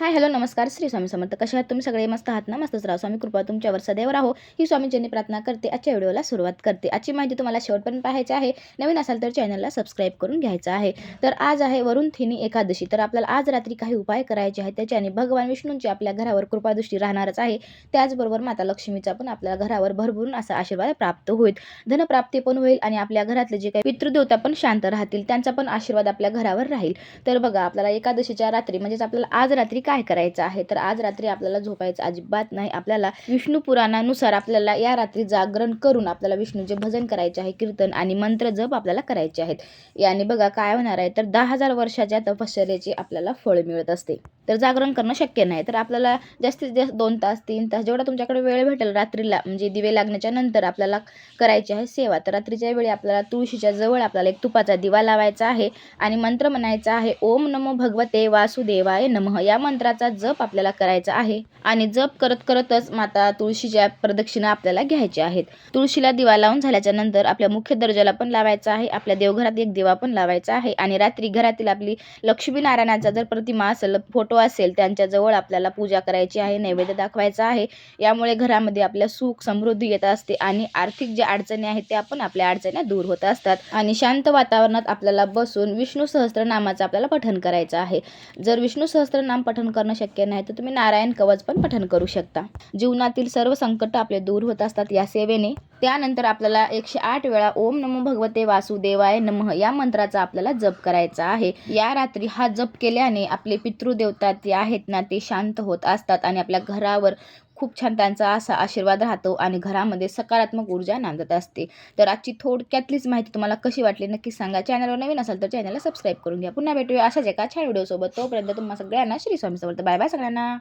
Hi hello नमस्कार श्री स्वामी समर्थ. कशा आहात तुम्ही सगळे? मस्त आहात ना? मस्तच राहा. स्वामी कृपा तुमच्यावर सदैव राहो ही स्वामींची प्रार्थना करते. आजच्या व्हिडिओला सुरुवात करते. आजची माहिती तुम्हाला शेवटपर्यंत पाहायची आहे. नवीन असाल तर चॅनलला सबस्क्राईब करून घ्यायचं आहे. तर आज आहे वरुण थिनी एकादशी. तर आपल्याला आज रात्री काही उपाय करायचे आहेत. त्याच्याने भगवान विष्णूंची आपल्या घरावर कृपादृष्टी राहणारच आहे. त्याचबरोबर माता लक्ष्मीचा पण आपल्या घरावर भरभरून असा आशीर्वाद प्राप्त होईल. धनप्राप्ती पण होईल आणि आपल्या घरातले जे काही पितृदेवता पण शांत राहतील, त्यांचा पण आशीर्वाद आपल्या घरावर राहील. तर बघा, आपल्याला एकादशीच्या रात्री म्हणजेच आपल्याला आज रात्री काय करायचं आहे, तर आज रात्री आपल्याला झोपायचं अजिबात नाही. आपल्याला विष्णू पुराणानुसार आपल्याला या रात्री जागरण करून आपल्याला विष्णूचे भजन करायचे आहे, कीर्तन आणि मंत्र जप आपल्याला करायचे आहेत. याने बघा काय होणार आहे, तर 10,000 वर्षाच्या तपश्चर्याचे आपल्याला फळ मिळत असते. तर जागरण करणं शक्य नाही, तर आपल्याला जास्तीत जास्त 2 तास 3 तास जेवढा तुमच्याकडे वेळ भेटेल रात्रीला, म्हणजे दिवे लागण्याच्या नंतर आपल्याला करायची आहे सेवा. तर रात्रीच्या वेळी आपल्याला तुळशीच्या जवळ आपल्याला एक तुपाचा दिवा लावायचा आहे आणि मंत्र म्हणायचा आहे, ओम नमो भगवते वासुदेवाय नमः. या मंत्राचा जप आपल्याला करायचा आहे आणि जप करत करतच माता तुळशीच्या प्रदक्षिणा आपल्याला घ्यायच्या आहेत. तुळशीला दिवा लावून झाल्याच्या नंतर आपल्या मुख्य दरवाजाला पण लावायचा आहे. आपल्या देवघरात एक दिवा पण लावायचा आहे आणि रात्री घरातील आपली लक्ष्मीनारायणाचा जर प्रतिमा असेल, फोटो असेल, त्यांच्या जवळ आपल्याला पूजा करायची आहे, नैवेद्य दाखवायचा आहे. यामुळे घरामध्ये आपल्या सुख समृद्धी येत असते आणि आर्थिक ज्या अडचणी आहेत त्या पण आपल्या अडचणी दूर होत असतात. आणि शांत वातावरणात आपल्याला बसून विष्णू सहस्त्रनामाचं आपल्याला पठण करायचं आहे. जर विष्णू सहस्त्रनाम पठण करणं शक्य नाही तर तुम्ही नारायण कवच पण पठण करू शकता. जीवनातील सर्व संकट आपले दूर होत असतात या सेवेने. त्यानंतर आपल्याला 108 वेळा ओम नमो भगवते वासुदेवाय नमः या मंत्राचा आपल्याला जप करायचा आहे. या रात्री हा जप केल्याने आपले पितृदेवता ते आहेत ना, ते शांत होत असतात आणि आपल्या घरावर खूप छान त्यांचा असा आशीर्वाद राहतो आणि घरामध्ये सकारात्मक ऊर्जा नांदत असते. तर आजची थोडक्यातलीच माहिती तुम्हाला कशी वाटली नक्की सांगा. चॅनलवर नवीन असाल तर चॅनलला सबस्क्राईब करून घ्या. पुन्हा भेटूया अशाच एका छान व्हिडिओ सोबत. तोपर्यंत तुम्हा सगळ्यांना श्री स्वामी समर्थ. बाय बाय सगळ्यांना.